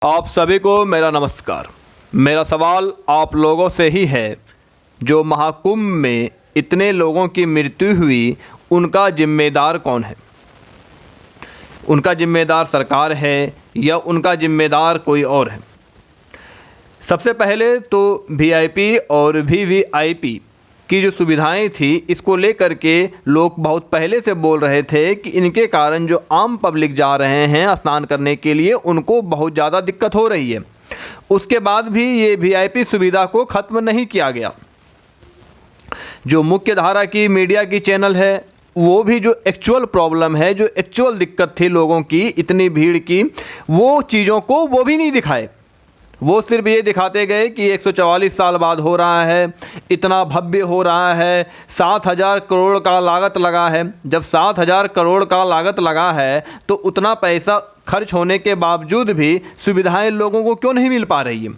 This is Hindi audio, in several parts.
आप सभी को मेरा नमस्कार। मेरा सवाल आप लोगों से ही है, जो महाकुंभ में इतने लोगों की मृत्यु हुई उनका जिम्मेदार कौन है? उनका जिम्मेदार सरकार है या उनका जिम्मेदार कोई और है? सबसे पहले तो वीआईपी और वीवीआईपी की जो सुविधाएं थी, इसको लेकर के लोग बहुत पहले से बोल रहे थे कि इनके कारण जो आम पब्लिक जा रहे हैं स्नान करने के लिए, उनको बहुत ज़्यादा दिक्कत हो रही है। उसके बाद भी ये वीआईपी सुविधा को ख़त्म नहीं किया गया। जो मुख्य धारा की मीडिया की चैनल है, वो भी जो एक्चुअल प्रॉब्लम है, जो एक्चुअल दिक्कत थी लोगों की, इतनी भीड़ की, वो चीज़ों को वो भी नहीं दिखाए। वो सिर्फ ये दिखाते गए कि 144 साल बाद हो रहा है, इतना भव्य हो रहा है, 7,000 करोड़ का लागत लगा है। जब 7,000 करोड़ का लागत लगा है तो उतना पैसा खर्च होने के बावजूद भी सुविधाएं लोगों को क्यों नहीं मिल पा रही है?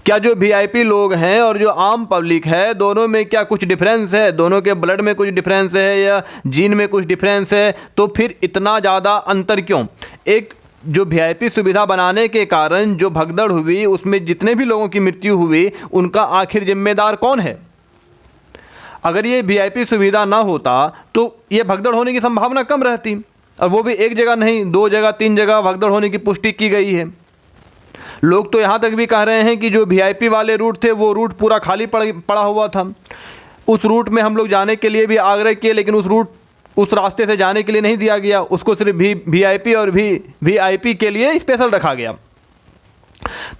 क्या जो वीआईपी लोग हैं और जो आम पब्लिक है, दोनों में क्या कुछ डिफरेंस है? दोनों के ब्लड में कुछ डिफरेंस है या जीन में कुछ डिफरेंस है? तो फिर इतना ज़्यादा अंतर क्यों? एक जो वीआईपी सुविधा बनाने के कारण जो भगदड़ हुई, उसमें जितने भी लोगों की मृत्यु हुई, उनका आखिर जिम्मेदार कौन है? अगर ये वीआईपी सुविधा ना होता तो ये भगदड़ होने की संभावना कम रहती, और वो भी एक जगह नहीं, 2 जगह 3 जगह भगदड़ होने की पुष्टि की गई है। लोग तो यहाँ तक भी कह रहे हैं कि जो वीआईपी वाले रूट थे, वो रूट पूरा खाली पड़ा हुआ था। उस रूट में हम लोग जाने के लिए भी आग्रह किए, लेकिन उस रास्ते से जाने के लिए नहीं दिया गया। उसको सिर्फ वीआईपी और वीआईपी के लिए स्पेशल रखा गया।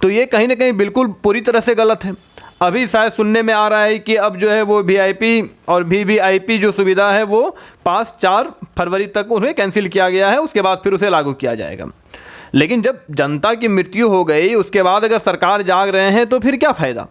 तो ये कहीं ना कहीं बिल्कुल पूरी तरह से गलत है। अभी शायद सुनने में आ रहा है कि अब जो है वो वीआईपी और वीवीआईपी जो सुविधा है वो 4 फरवरी तक उन्हें कैंसिल किया गया है। उसके बाद फिर उसे लागू किया जाएगा। लेकिन जब जनता की मृत्यु हो गई, उसके बाद अगर सरकार जाग रहे हैं तो फिर क्या फ़ायदा?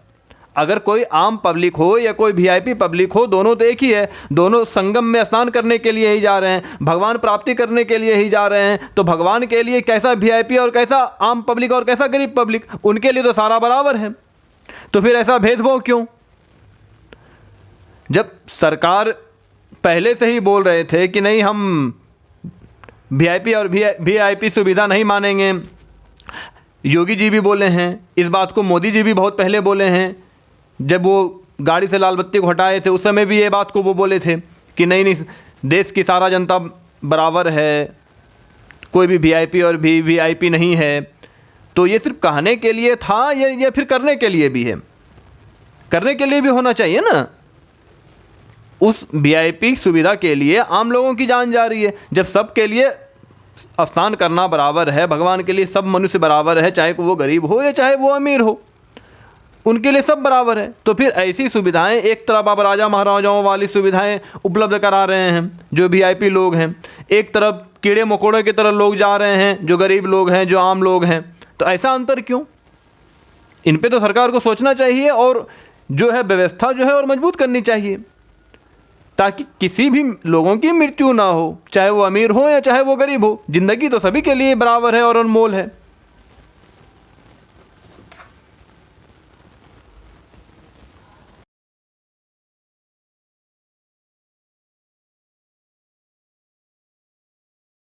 अगर कोई आम पब्लिक हो या कोई वीआईपी पब्लिक हो, दोनों तो एक ही है। दोनों संगम में स्नान करने के लिए ही जा रहे हैं, भगवान प्राप्ति करने के लिए ही जा रहे हैं। तो भगवान के लिए कैसा वीआईपी और कैसा आम पब्लिक और कैसा गरीब पब्लिक? उनके लिए तो सारा बराबर है। तो फिर ऐसा भेदभाव क्यों? जब सरकार पहले से ही बोल रहे थे कि नहीं, हम वीआईपी और वीआईपी सुविधा नहीं मानेंगे। योगी जी भी बोले हैं इस बात को, मोदी जी भी बहुत पहले बोले हैं। जब वो गाड़ी से लाल बत्ती को हटाए थे, उस समय भी ये बात को वो बोले थे कि नहीं, देश की सारा जनता बराबर है, कोई भी वीआईपी और वीवीआईपी नहीं है। तो ये सिर्फ कहने के लिए था या फिर करने के लिए भी है? करने के लिए भी होना चाहिए ना। उस वीआईपी सुविधा के लिए आम लोगों की जान जा रही है। जब सबके लिए स्नान करना बराबर है, भगवान के लिए सब मनुष्य बराबर है, चाहे वो गरीब हो या चाहे वो अमीर हो, उनके लिए सब बराबर है। तो फिर ऐसी सुविधाएं, एक तरफ आप राजा महाराजाओं वाली सुविधाएं उपलब्ध करा रहे हैं जो वीआईपी लोग हैं, एक तरफ कीड़े मकोड़े की तरह लोग जा रहे हैं जो गरीब लोग हैं, जो आम लोग हैं। तो ऐसा अंतर क्यों? इन पे तो सरकार को सोचना चाहिए और जो है व्यवस्था जो है और मजबूत करनी चाहिए, ताकि किसी भी लोगों की मृत्यु ना हो, चाहे वो अमीर हो या चाहे वो गरीब हो। जिंदगी तो सभी के लिए बराबर है और अनमोल है।